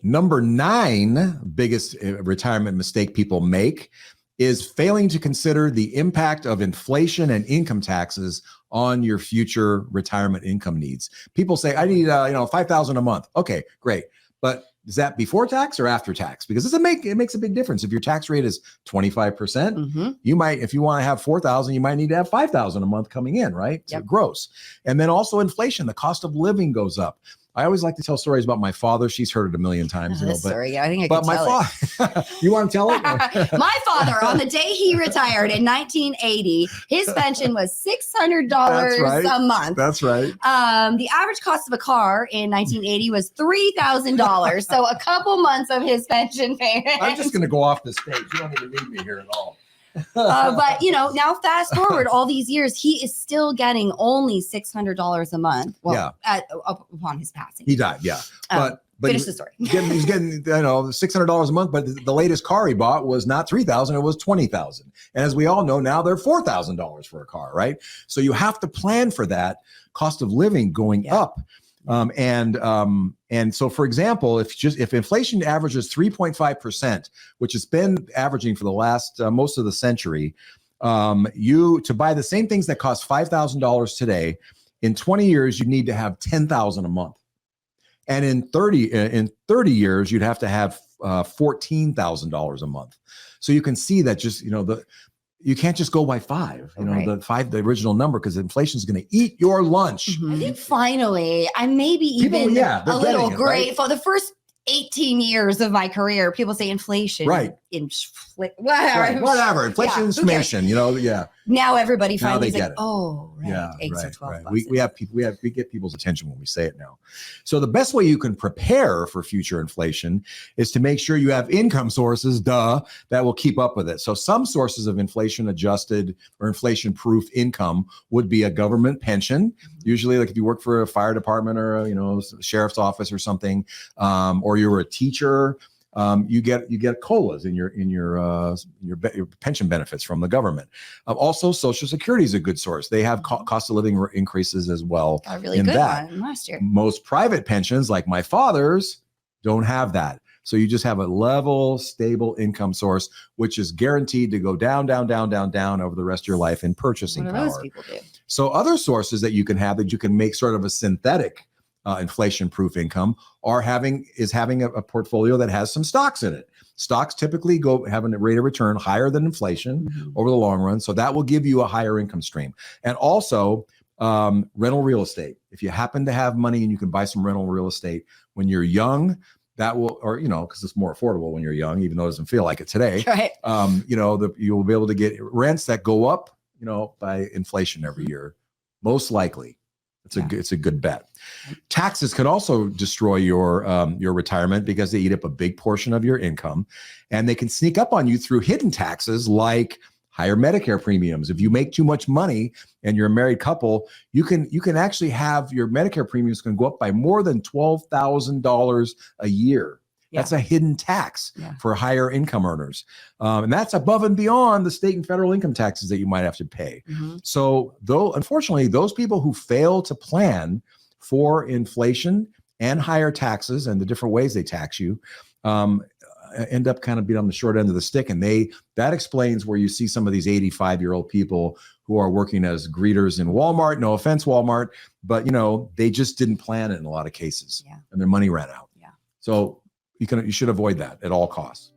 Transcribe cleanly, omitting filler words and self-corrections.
Number 9 biggest retirement mistake people make is failing to consider the impact of inflation and income taxes on your future retirement income needs. People say, I need $5,000 a month. Okay, great. But is that before tax or after tax? Because it makes a big difference. If your tax rate is 25%, you might, if you want to have $4,000, you might need to have $5,000 a month coming in, right? Yep. So gross. And then also inflation, the cost of living goes up. I always like to tell stories about my father. She's heard it a million times. Sorry, I think I can tell it. You want to tell it? My father, on the day he retired in 1980, his pension was $600 a month. That's right. The average cost of a car in 1980 was $3,000. So a couple months of his pension payment. I'm just going to go off the stage. You don't even need me here at all. But now fast forward all these years, he is still getting only $600 a month. Well, upon his passing, he died. Yeah, but finish the story. He's getting $600 a month, but the latest car he bought was not $3,000; it was $20,000. And as we all know now, they're $4,000 for a car, right? So you have to plan for that cost of living going up. And so, for example, if inflation averages 3.5%, which has been averaging for the last most of the century, to buy the same things that cost $5,000 today, in 20 years you need to have $10,000 a month, and in 30 years you'd have to have $14,000 a month. So you can see that you can't just go by 5, the original number, because inflation is going to eat your lunch. I think finally, I may be even a little grateful. Right? The first 18 years of my career, people say inflation. Right. Whatever. Inflation, inflation, Now everybody finally get like, it. oh, right. Yeah, 8 right, to 12 right. bucks. We get people's attention when we say it now. So the best way you can prepare for future inflation is to make sure you have income sources, that will keep up with it. So some sources of inflation adjusted or inflation proof income would be a government pension. Usually, like if you work for a fire department or a sheriff's office or something, or you're a teacher. You get COLAs in your pension benefits from the government. Also, Social Security is a good source. They have cost of living increases as well. Got a really good one last year. Most private pensions, like my father's, don't have that. So you just have a level, stable income source, which is guaranteed to go down, down, down, down, down over the rest of your life in purchasing power. What do those people do? So other sources that you can have that you can make sort of a synthetic inflation-proof income having a portfolio that has some stocks in it. Stocks typically have a rate of return higher than inflation over the long run, so that will give you a higher income stream. And also rental real estate. If you happen to have money and you can buy some rental real estate when you're young, that will, because it's more affordable when you're young, even though it doesn't feel like it today. Right. You'll be able to get rents that go up, by inflation every year, most likely. It's a good bet. Taxes can also destroy your retirement because they eat up a big portion of your income, and they can sneak up on you through hidden taxes like higher Medicare premiums. If you make too much money and you're a married couple, you can actually have your Medicare premiums can go up by more than $12,000 a year. Yeah. That's a hidden tax for higher income earners. And that's above and beyond the state and federal income taxes that you might have to pay. So unfortunately, those people who fail to plan for inflation and higher taxes and the different ways they tax you end up kind of being on the short end of the stick. And that explains where you see some of these 85-year-old people who are working as greeters in Walmart. No offense, Walmart, but they just didn't plan it in a lot of cases, and their money ran out. So you should avoid that at all costs.